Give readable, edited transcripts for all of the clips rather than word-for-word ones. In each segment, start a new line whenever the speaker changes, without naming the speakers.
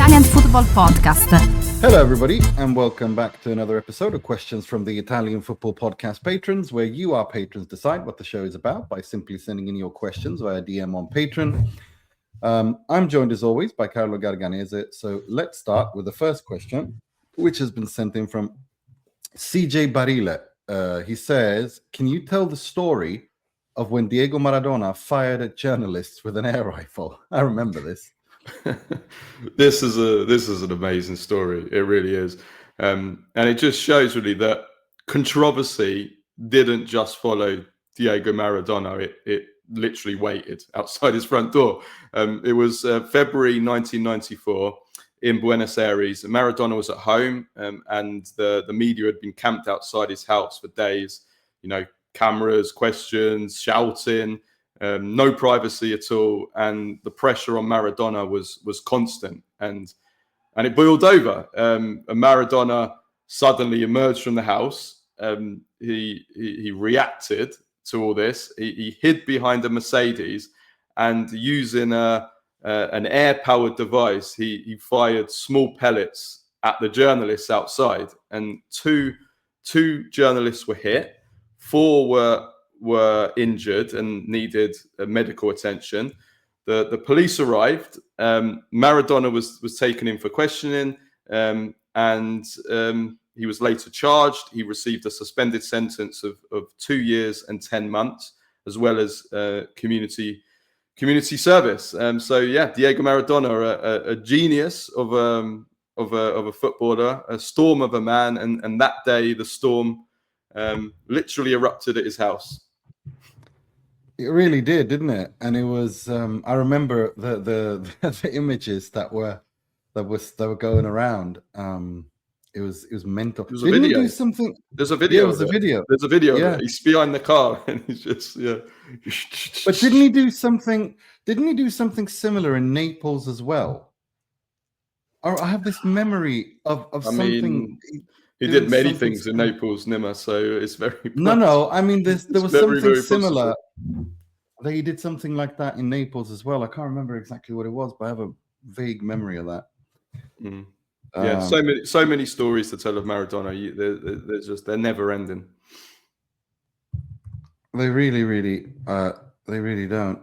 Italian Football Podcast.
Hello, everybody, and welcome back to another episode of Questions from the Italian Football Podcast patrons, where you, our patrons, decide what the show is about by simply sending in your questions via DM on Patreon. I'm joined, as always, by Carlo Garganese. So let's start with the first question, which has been sent in from CJ Barilla. He says, can you tell the story of when Diego Maradona fired at journalists with an air rifle? I remember this.
This is an amazing story. It really is, and it just shows really that controversy didn't just follow Diego Maradona. It literally waited outside his front door. It was February 1994 in Buenos Aires. Maradona was at home, and the media had been camped outside his house for days. You know, cameras, questions, shouting. No privacy at all, and the pressure on Maradona was constant, and it boiled over. Maradona suddenly emerged from the house. He reacted to all this. He hid behind a Mercedes, and using an air-powered device, he fired small pellets at the journalists outside, and two journalists were hit. Four were injured and needed medical attention. The police arrived. Maradona was taken in for questioning, and he was later charged. He received a suspended sentence of 2 years and 10 months, as well as community service. So yeah, Diego Maradona, a genius of a footballer, a storm of a man, and that day the storm literally erupted at his house.
It really did, didn't it? And it was. I remember the images that were going around. It was mental.
There's a video.
He do something?
There's a video.
Yeah, there's a video.
There's a video.
Yeah.
He's behind the car, and he's just
But didn't he do something? Didn't he do something similar in Naples as well? Or I have this memory of something.
He did many things in Naples, Nima, so it's very...
No, I mean, there was something
very
similar. That he did something like that in Naples as well. I can't remember exactly what it was, but I have a vague memory of that.
Mm. Yeah, so many stories to tell of Maradona. They're never ending.
They really don't.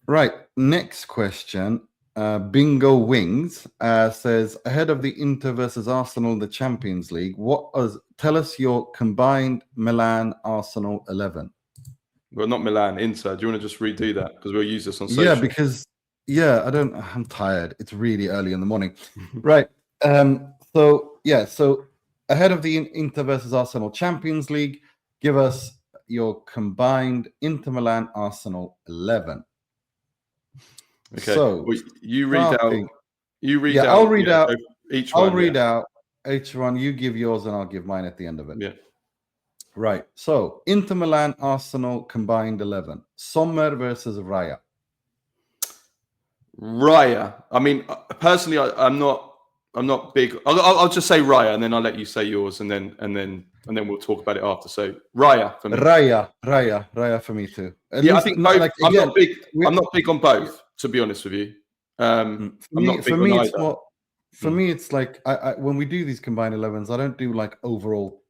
Right, next question. Bingo Wings says, ahead of the Inter versus Arsenal in the Champions League, tell us your combined Milan Arsenal 11.
Well, not Milan, Inter. Do you want to just redo that? Because we'll use this on social.
I'm tired. It's really early in the morning. Right. So ahead of the Inter versus Arsenal Champions League, give us your combined Inter Milan Arsenal 11.
Okay.
So
you read out.
I'll read out
each one.
I'll read out each one. You give yours, and I'll give mine at the end of it.
Yeah.
Right. So Inter Milan Arsenal combined 11. Sommer versus Raya.
Raya. I mean, personally, I'm not big. I'll just say Raya, and then I'll let you say yours, and then we'll talk about it after. So Raya for me.
Raya for me too.
I think both. I'm not big. I'm not big on both, to be honest with you. I'm not big on either.
For me, it's like I when we do these combined 11s, I don't do like overall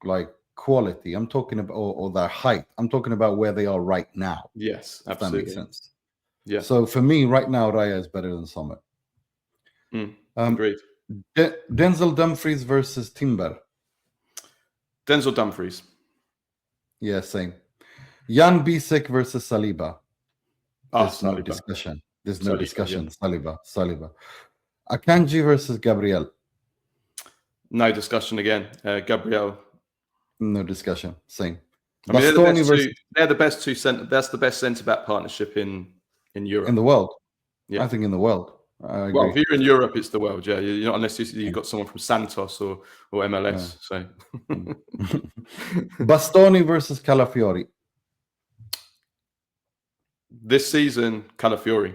like quality. I'm talking about or their height. I'm talking about where they are right now.
Yes, absolutely.
If that makes sense.
Yeah.
So for me, right now, Raya is better than Sommer.
Agreed.
Denzel Dumfries versus Timber.
Denzel Dumfries.
Yeah, same. Jan Bisek versus Saliba. There's no
Saliba.
discussion. There's no discussion. Yeah. Saliba. Akanji versus Gabriel.
No discussion again. Gabriel.
No discussion. Same.
I mean, they're the best two centre. That's the best centre back partnership in Europe.
In the world.
Yeah.
I think in the world.
Well, if you're in Europe, it's the world. Yeah, you're not unless you've got someone from Santos or MLS. Yeah. So
Bastoni versus Calafiori.
This season, Calafiori.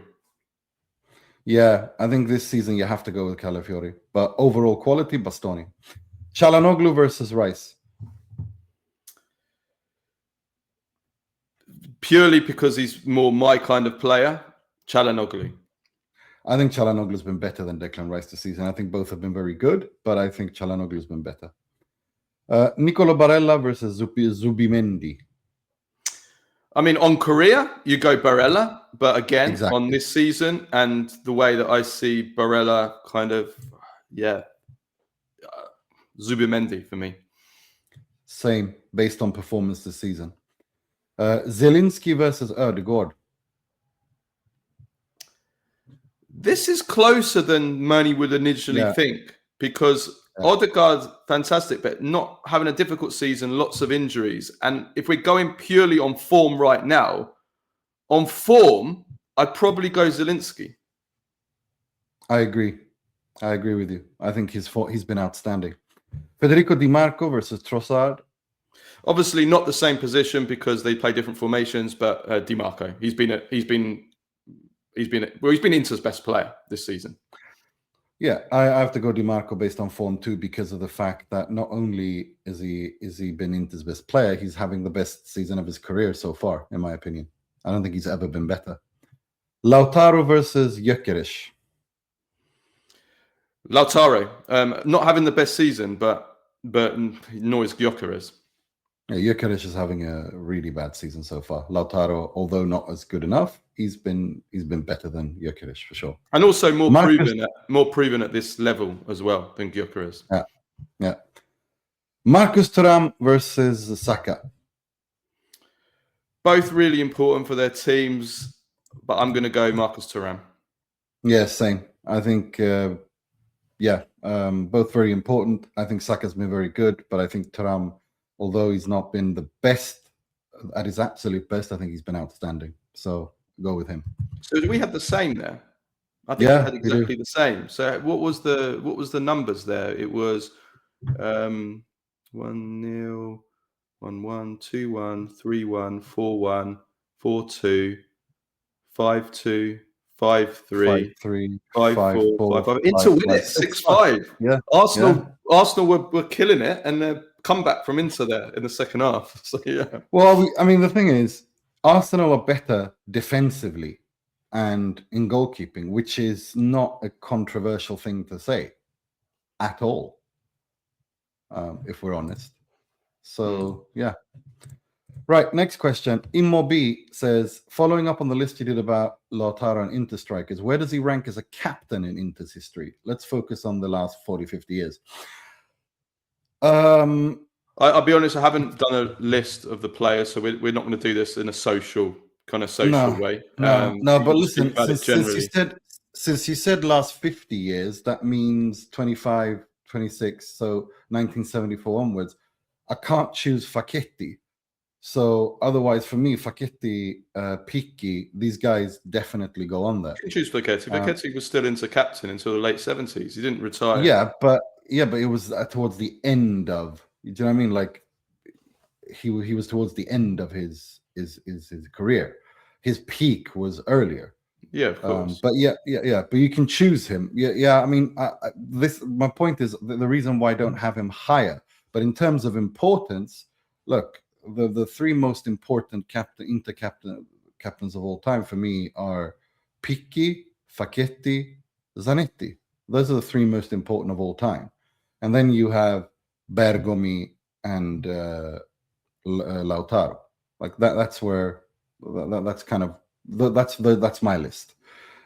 Yeah, I think this season you have to go with Calafiori. But overall quality, Bastoni. Çalhanoğlu versus Rice.
Purely because he's more my kind of player, Çalhanoğlu.
I think Çalhanoğlu's been better than Declan Rice this season. I think both have been very good, but I think Çalhanoğlu's been better. Nicolo Barella versus Zubimendi.
I mean, on career, you go Barella, but again,
Exactly.
on this season and the way that I see Barella kind of, Zubimendi for me.
Same, based on performance this season. Zielinski versus Ødegaard.
This is closer than many would initially think, because Odegaard, fantastic, but not having a difficult season, lots of injuries. And if we're going purely on form right now, I'd probably go Zielinski.
I agree with you. I think he's been outstanding. Federico Di Marco versus Trossard.
Obviously not the same position because they play different formations, but Di Marco, he's been Inter's best player this season.
Yeah, I have to go Di Marco based on form too, because of the fact that not only is he been Inter's best player, he's having the best season of his career so far, in my opinion. I don't think he's ever been better. Lautaro versus Gyökeres.
Lautaro, not having the best season, but nor is Gyökeres.
Yeah, Gyökeres is having a really bad season so far. Lautaro, although not as good enough, he's been better than Gyökeres for sure.
And also more proven at this level as well than Gyökeres.
Yeah. Marcus Thuram versus Saka.
Both really important for their teams, but I'm going to go Marcus Thuram.
Yeah, same. I think, both very important. I think Saka's been very good, but I think Thuram, although he's not been the best, at his absolute best, I think he's been outstanding. So go with him.
So do we have the same there? I think we had exactly the same. So what was the numbers there? It was 1-0, 1-1, 2-1, 3-1, 4-1, 4-2, 5-2, 5-3, 5-4, 5-5. Inter win it 6-5.
Yeah.
Arsenal were killing it, and the comeback from Inter there in the second half. So yeah.
Well, the thing is, Arsenal are better defensively and in goalkeeping, which is not a controversial thing to say at all, if we're honest. So, yeah. Right, next question. Immobi says, following up on the list you did about Lautaro and Inter strikers, where does he rank as a captain in Inter's history? Let's focus on the last 40, 50 years.
I'll be honest, I haven't done a list of the players, so we're not going to do this in a social way.
No, but listen, since you said last 50 years, that means 25, 26, so 1974 onwards, I can't choose Facchetti. So otherwise, for me, Facchetti, Picchi, these guys definitely go on there.
You can choose Facchetti. Facchetti was still Inter captain until the late 70s. He didn't retire.
Yeah, but it was towards the end of. Do you know what I mean? Like he was towards the end of his career. His peak was earlier.
Yeah, of course.
But but you can choose him. Yeah. I mean, my point is the reason why I don't have him higher. But in terms of importance, look, the three most important Inter captains of all time for me are Picchi, Facchetti, Zanetti. Those are the three most important of all time. And then you have Bergomi and Lautaro. Like that's where that's kind of that's my list.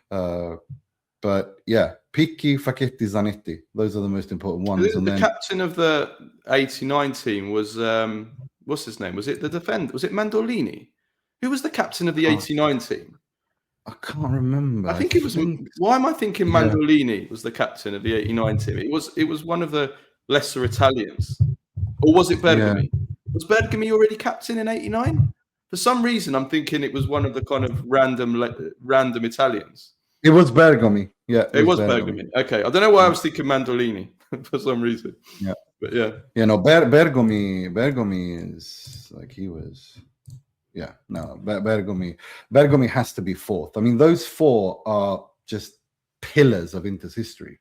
But yeah, Picchi, Facchetti, Zanetti. Those are the most important ones.
The captain of the 89 team was what's his name? Was it the defender? Was it Mandolini? Who was the captain of the 89 team?
I can't remember.
I think it was. Why am I thinking Mandolini was the captain of the 89 team? It was one of the lesser Italians, or was it Bergomi? Yeah. Was Bergomi already captain in 89? For some reason, I'm thinking it was one of the kind of random Italians.
It was Bergomi. Yeah,
it was Bergomi. Okay, I don't know why I was thinking Mandolini for some reason.
Yeah,
but yeah.
No, Bergomi is like he was. Yeah, no, Bergomi has to be fourth. I mean, those four are just pillars of Inter's history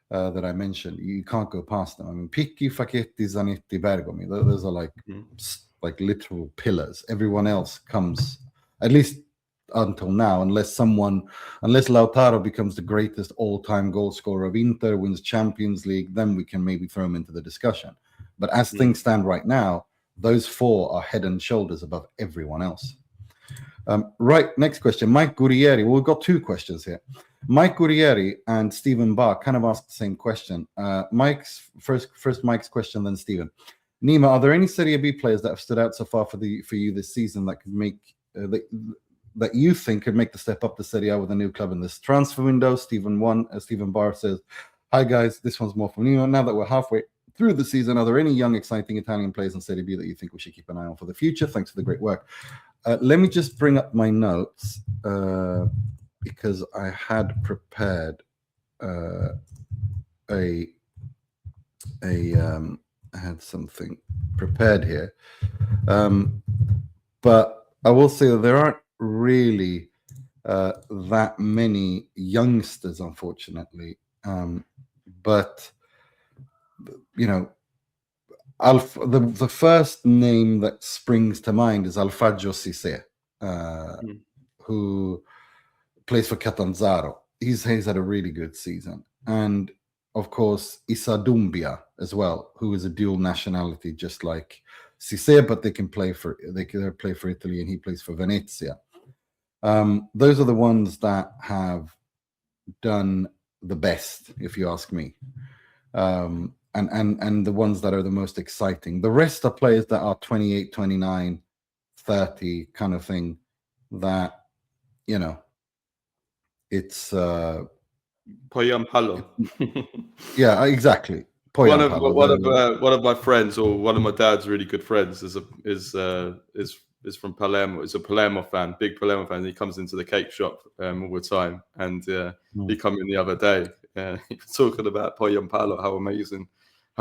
that I mentioned. You can't go past them. I mean, Picchi, Facchetti, Zanetti, Bergomi. Those are like literal pillars. Everyone else comes, at least until now, unless Lautaro becomes the greatest all-time goal scorer of Inter, wins Champions League, then we can maybe throw him into the discussion. But as things stand right now, those four are head and shoulders above everyone else. Right, next question. Mike Gurrieri. Well, we've got two questions here. Mike Gurrieri and Stephen Barr kind of asked the same question. Mike's question, then Stephen. Nima, are there any Serie B players that have stood out so far for you this season that could make that you think could make the step up to Serie A with a new club in this transfer window? Stephen Barr says, "Hi guys, this one's more for Nima. Now that we're halfway through the season, are there any young, exciting Italian players in Serie B that you think we should keep an eye on for the future? Thanks for the great work." Let me just bring up my notes because I had prepared I had something prepared here, but I will say that there aren't really that many youngsters, unfortunately. But you know, the first name that springs to mind is Alfredo Cissé, who plays for Catanzaro. He's had a really good season, and of course Issa Doumbia as well, who is a dual nationality, just like Cissé, but they can play for Italy, and he plays for Venezia. Those are the ones that have done the best, if you ask me. And the ones that are the most exciting. The rest are players that are 28, 29, 30 kind of thing that, you know, it's...
Poyampalo.
Yeah, exactly.
One of my friends, or one of my dad's really good friends, is from Palermo. He's a Palermo fan, big Palermo fan. He comes into the cake shop all the time, and he came in the other day. He was talking about Poyampalo, how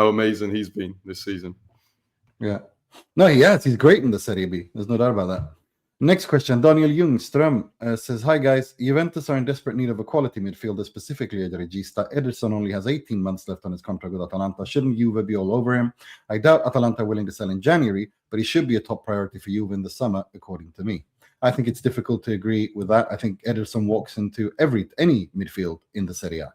amazing he's been this season.
Yeah, no, he has. He's great in the Serie B. There's no doubt about that. Next question, Daniel Ljungström says, "Hi guys, Juventus are in desperate need of a quality midfielder, specifically a regista. Ederson only has 18 months left on his contract with Atalanta. Shouldn't Juve be all over him? I doubt Atalanta are willing to sell in January, but he should be a top priority for Juve in the summer, according to me." I think it's difficult to agree with that. I think Ederson walks into any midfield in the Serie A.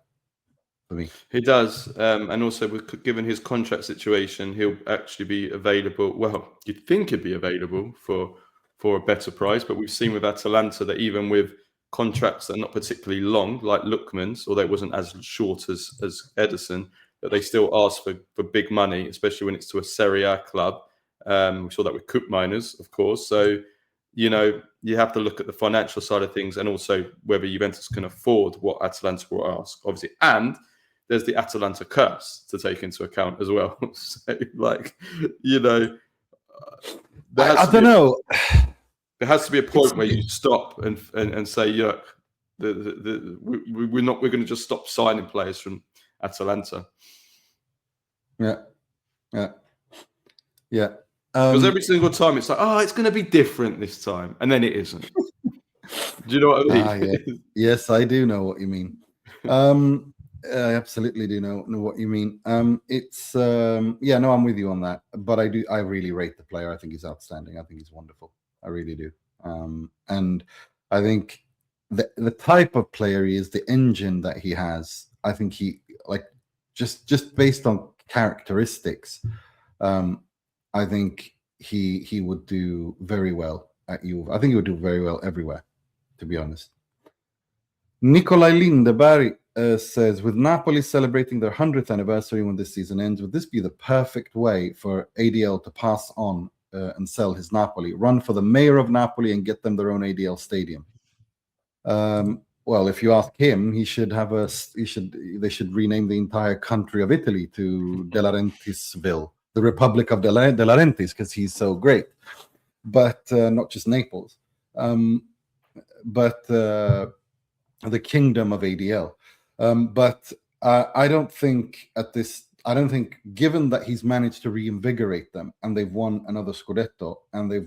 For me,
he does, and also given his contract situation, he'll actually be available. Well, you'd think he'd be available for a better price, but we've seen with Atalanta that even with contracts that are not particularly long, like Lookman's, although it wasn't as short as Ederson, that they still ask for big money, especially when it's to a Serie A club. We saw that with Coop Miners, of course. So, you know, you have to look at the financial side of things, and also whether Juventus can afford what Atalanta will ask, obviously. And there's the Atalanta curse to take into account as well. So, like, you know,
I don't know.
There has to be a point where you stop and say, "Yuck, we're going to just stop signing players from Atalanta."
Yeah.
Because every single time it's like, "Oh, it's going to be different this time," and then it isn't. Do you know what I mean?
Yeah. Yes, I do know what you mean. I absolutely do know what you mean. It's no, I'm with you on that. But I really rate the player. I think he's outstanding. I think he's wonderful. I really do. And I think the type of player he is, the engine that he has, I think he, like, just based on characteristics, I think he would do very well at Juve. I think he would do very well everywhere, to be honest. Nikolai Lindeberg says, "With Napoli celebrating their 100th anniversary when this season ends, would this be the perfect way for ADL to pass on and sell his Napoli, run for the mayor of Napoli and get them their own ADL stadium?" Well, if you ask him, they should rename the entire country of Italy to De Laurentiisville, the Republic of De Laurentiis, because he's so great. But not just Naples, but the kingdom of ADL. But I don't think given that he's managed to reinvigorate them, and they've won another Scudetto, and they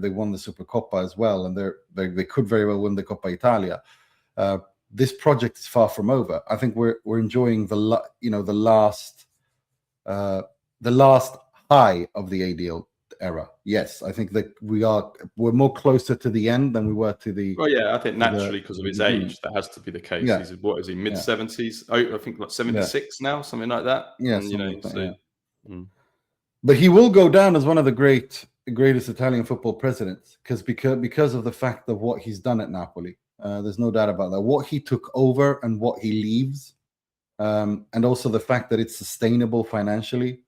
won the Supercoppa as well, and they could very well win the Coppa Italia. This project is far from over. I think we're enjoying the last high of the ADL era. Yes, I think that we're more closer to the end than we were to the.
Well, yeah, I think naturally because of his age, that has to be the case.
Yeah.
He's mid-70s? Oh, I think like 76 now, something like that.
Yeah,
and,
like that,
so.
But he will go down as one of the greatest Italian football presidents because of the fact of what he's done at Napoli. There's no doubt about that. What he took over and what he leaves, and also the fact that it's sustainable financially,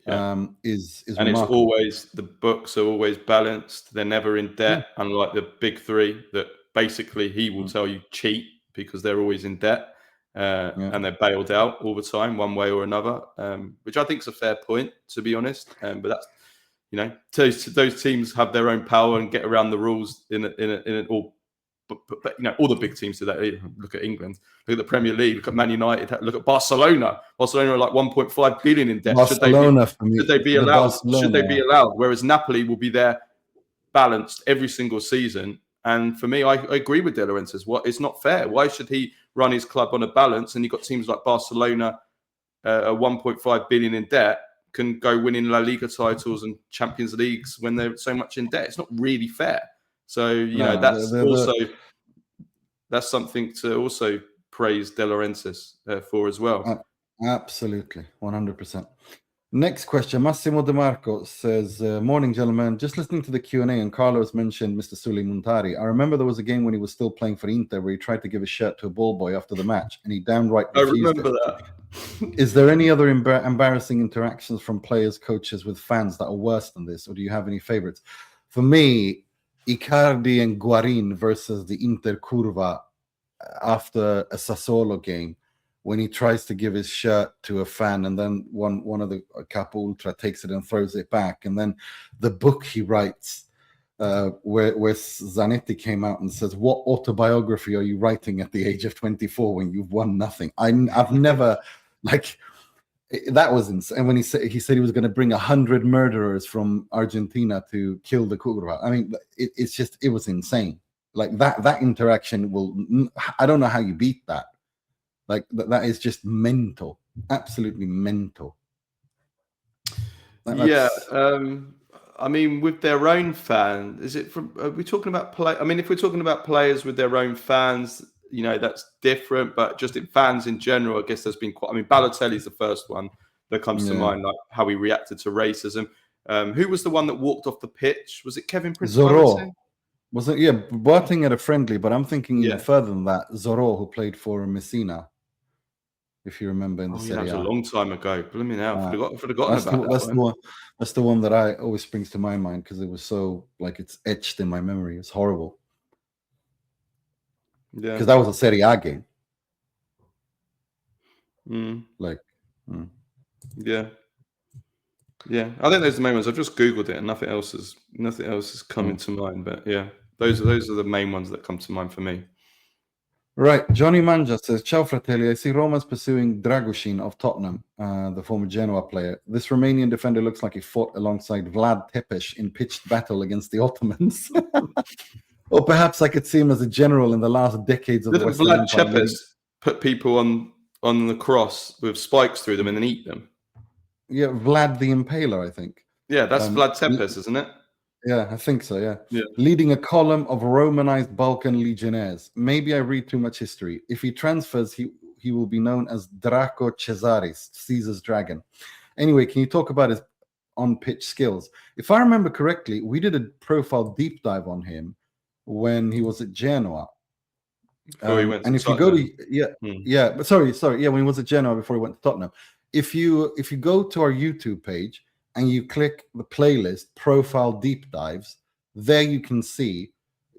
is
and
remarkable.
It's always, the books are always balanced. They're never in debt, unlike the big three that basically he will tell you cheat because they're always in debt. And they're bailed out all the time, one way or another, which I think is a fair point, to be honest. But that's, those teams have their own power and get around the rules but all the big teams do that. Look at England, look at the Premier League, look at Man United, look at Barcelona. Barcelona are like 1.5 billion in debt.
Barcelona,
should they be allowed? Should they be allowed? Whereas Napoli will be there, balanced every single season. And for me, I agree with De Laurentiis. It's not fair. Why should he run his club on a balance? And you've got teams like Barcelona, 1.5 billion in debt, can go winning La Liga titles and Champions Leagues when they're so much in debt. It's not really fair. So that's something to also praise De Laurentiis for as well.
Absolutely, 100%. Next question, Massimo De Marco says, morning, gentlemen. Just listening to the Q&A and Carlos mentioned Mr. Suli Muntari. I remember there was a game when he was still playing for Inter where he tried to give a shirt to a ball boy after the match and he downright refused.
I remember that.
Is there any other embarrassing interactions from players, coaches with fans that are worse than this? Or do you have any favorites? For me, Icardi and Guarin versus the Inter Curva after a Sassuolo game, when he tries to give his shirt to a fan and then one of the Capo Ultra takes it and throws it back. And then the book he writes, where Zanetti came out and says, what autobiography are you writing at the age of 24 when you've won nothing? I've never, that was insane. And when he said he was going to bring 100 murderers from Argentina to kill the Curva. I mean, it was insane. Like that interaction I don't know how you beat that. Like that is just mental, absolutely mental.
I mean, with their own fan, is it from? Are we talking about play? I mean, if we're talking about players with their own fans, that's different. But just in fans in general, I guess there's been quite. I mean, Balotelli's the first one that comes to mind, like how he reacted to racism. Who was the one that walked off the pitch? Was it Kevin Prince?
Zorro. Was it? Yeah, Boateng at a friendly, but I'm thinking even further than that. Zorro, who played for Messina. If you remember in the Serie A.
That was a long time ago. Blimey now, I've forgotten about that.
That's the one that I always springs to my mind because it was so it's etched in my memory. It's horrible. Yeah, because that was a Serie A game.
Yeah. I think those are the main ones. I've just Googled it and nothing else is coming to mind. But yeah, those are the main ones that come to mind for me.
Right, Johnny Manja says, Ciao fratelli, I see Roma's pursuing Dragusin of Tottenham, the former Genoa player. This Romanian defender looks like he fought alongside Vlad Tepes in pitched battle against the Ottomans. Or perhaps I could see him as a general in the last decades of the Western
Vlad Tepes put people on the cross with spikes through them and then eat them?
Yeah, Vlad the Impaler, I think.
Yeah, that's Vlad Tepes, isn't it?
Yeah, I think so, yeah. Leading a column of Romanized Balkan legionnaires. Maybe I read too much history. If he transfers, he will be known as Draco Cesaris, Caesar's dragon. Anyway, can you talk about his on-pitch skills? If I remember correctly, we did a profile deep dive on him when he was at Genoa. And if you go to but sorry, when he was at Genoa before he went to Tottenham. If you go to our YouTube page and you click the playlist profile deep dives, there you can see,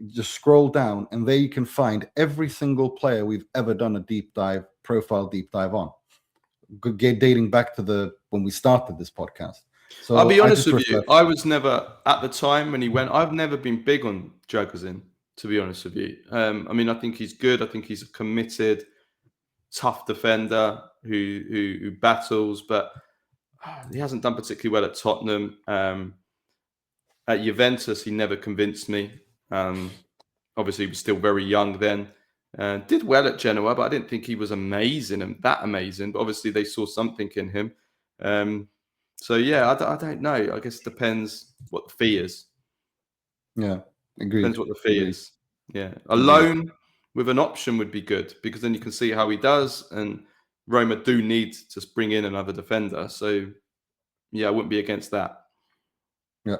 just scroll down and there you can find every single player we've ever done a profile deep dive on, dating back to when we started this podcast. So
I'll be honest with you, I was never, at the time when he went, I've never been big on Dragusin, to be honest with you. I mean, I think he's good. I think he's a committed, tough defender who battles, but he hasn't done particularly well at Tottenham. At Juventus, he never convinced me. Obviously, he was still very young then. Did well at Genoa, but I didn't think he was amazing and that amazing. But obviously, they saw something in him. So yeah, I don't know. I guess it depends what the fee is.
Yeah, agreed.
Depends what the fee is. Yeah, a
Agreed.
loan with an option would be good because then you can see how he does. And Roma do need to bring in another defender, so yeah, I wouldn't be against that.
Yeah.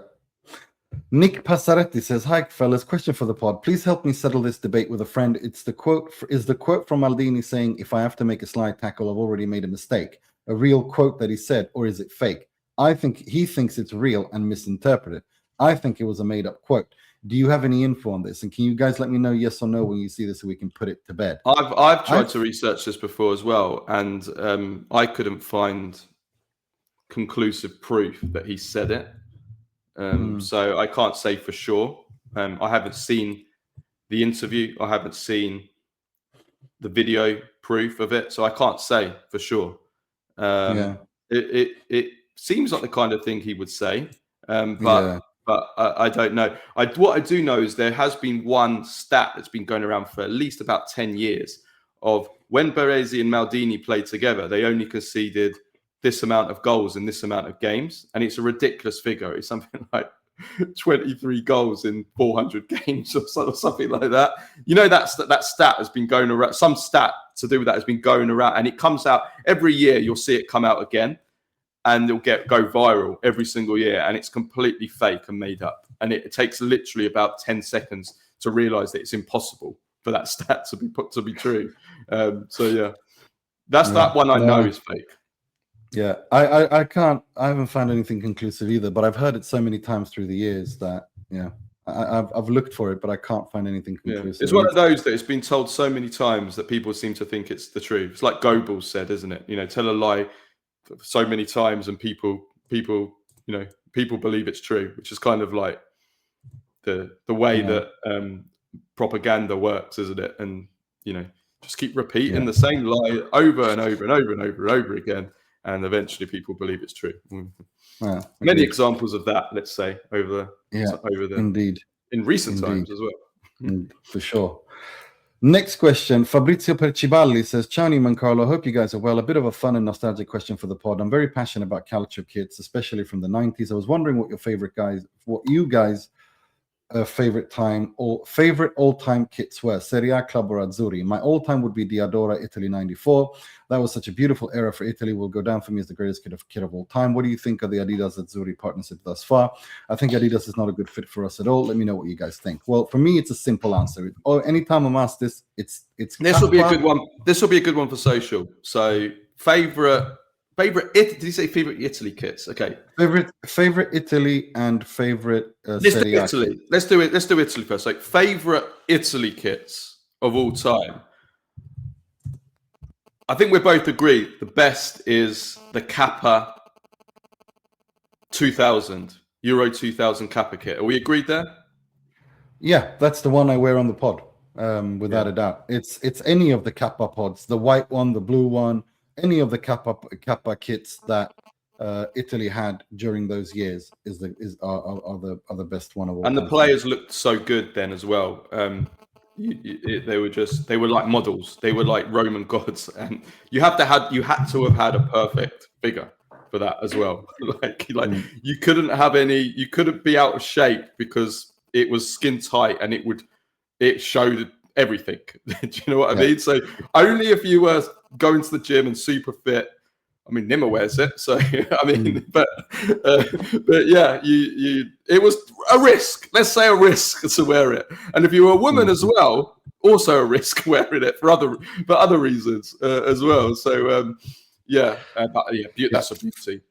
Nick Passaretti says, "Hi, fellas. Question for the pod. Please help me settle this debate with a friend. It's the quote. Is the quote from Maldini saying, 'If I have to make a slide tackle, I've already made a mistake,' a real quote that he said, or is it fake? I think he thinks it's real and misinterpreted. I think it was a made-up quote. Do you have any info on this? And can you guys let me know yes or no when you see this so we can put it to bed?"
I've tried to research this before as well, and I couldn't find conclusive proof that he said it. So I can't say for sure. I haven't seen the interview. I haven't seen the video proof of it, so I can't say for sure. It seems like the kind of thing he would say, but I don't know. What I do know is there has been one stat that's been going around for at least about 10 years of when Baresi and Maldini played together, they only conceded this amount of goals in this amount of games, and it's a ridiculous figure. It's something like 23 goals in 400 games or something like that. You know, that stat has been going around. Some stat to do with that has been going around, and it comes out every year. You'll see it come out again, and it'll go viral every single year, and it's completely fake and made up. And it takes literally about 10 seconds to realize that it's impossible for that stat to be true. So yeah, that's that one I know is fake.
Yeah, I haven't found anything conclusive either, but I've heard it so many times through the years that I've looked for it, but I can't find anything conclusive.
It's one of those that it's been told so many times that people seem to think it's the truth. It's like Goebbels said, isn't it? You know, tell a lie so many times and people believe it's true, which is kind of like the way that propaganda works, isn't it? And just keep repeating the same lie over and over and over and over and over again, and eventually people believe it's true. Many examples of that, let's say, over
indeed
in recent times as well.
For sure. Next question, Fabrizio Perciballi says, "Ciao Nima and Carlo, hope you guys are well. A bit of a fun and nostalgic question for the pod. I'm very passionate about Calcio kits, especially from the 90s. I was wondering what you guys favorite all-time kits were, Serie A, club, or Azzurri. My all-time would be Diadora Italy 94. That was such a beautiful era for Italy. Will go down for me as the greatest kit of all time. What do you think of the Adidas Azzurri partnership thus far? I think Adidas is not a good fit for us at all. Let me know what you guys think." Well, for me, it's a simple answer. Anytime I'm asked this, it's
this will be a good one. This will be a good one for social. So favorite. Did you say favorite Italy kits? Okay.
Favorite Italy and favorite
Serie A. Italy. Let's do Italy first. Like favorite Italy kits of all time. I think we both agree the best is the Kappa 2000 Euro 2000 Kappa kit. Are we agreed there?
Yeah, that's the one I wear on the pod, without a doubt. It's any of the Kappa pods, the white one, the blue one. Any of the Kappa kits that Italy had during those years are the best one of all.
And the players looked so good then as well. They were like models. They were like Roman gods, and you had to have had a perfect figure for that as well. You couldn't be out of shape because it was skin tight and it showed everything. Do you know what I mean? So only if you were going to the gym and super fit. I mean, Nimmer wears it, so I mean, but yeah, it was a risk. Let's say a risk to wear it, and if you were a woman as well, also a risk wearing it for other reasons as well. So that's a beauty.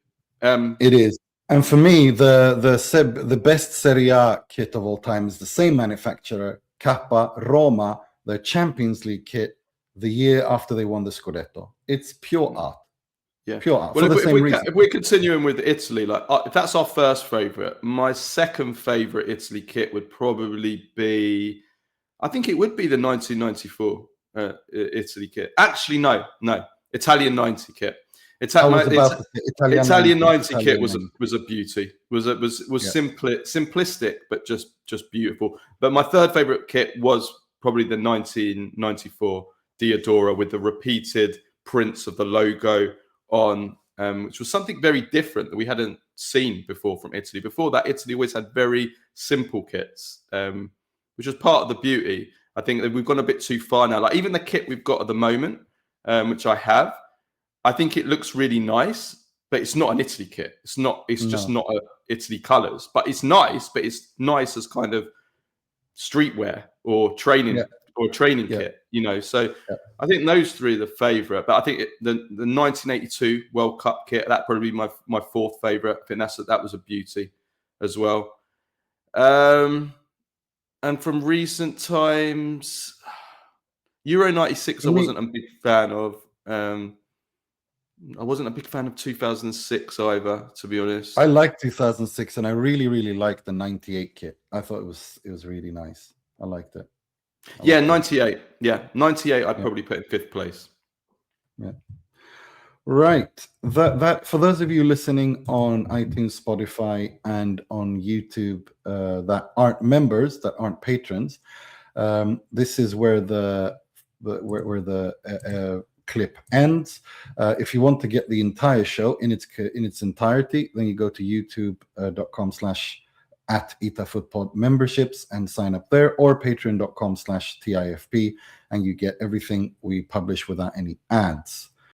It is. And for me, the best Serie A kit of all time is the same manufacturer, Kappa Roma, the Champions League kit, the year after they won the Scudetto. It's pure art.
Yeah,
pure art.
Well, if we're continuing with Italy, if that's our first favorite, my second favorite Italy kit would probably be, I think it would be the 1994 Italy kit. Actually, no, Italian 90 kit. Italian 90 kit was a beauty. Was simplistic, but just beautiful. But my third favorite kit was probably the 1994 Diadora with the repeated prints of the logo on which was something very different that we hadn't seen before from Italy. Before that, Italy always had very simple kits, which was part of the beauty. I think that we've gone a bit too far now. Like even the kit we've got at the moment, which I have, I think it looks really nice, but it's not an Italy kit. It's not. It's just not Italy colours. But it's nice. But it's nice as kind of streetwear or training kit. You know. So I think those three are the favourite. But I think the 1982 World Cup kit, that'd probably be my fourth favourite. I think that was a beauty as well. And from recent times, Euro 96, I wasn't a big fan of. I wasn't a big fan of 2006 either, to be honest.
I liked 2006, and I really, really liked the 98 kit. I thought it was really nice. I liked it.
98. Yeah, 98. I'd probably put in fifth place.
Yeah. Right. That for those of you listening on iTunes, Spotify, and on YouTube that aren't members, that aren't patrons, this is where the clip ends. If you want to get the entire show in its entirety, then you go to youtube.com/@ItaFootPod memberships and sign up there, or patreon.com/TIFP, and you get everything we publish without any ads.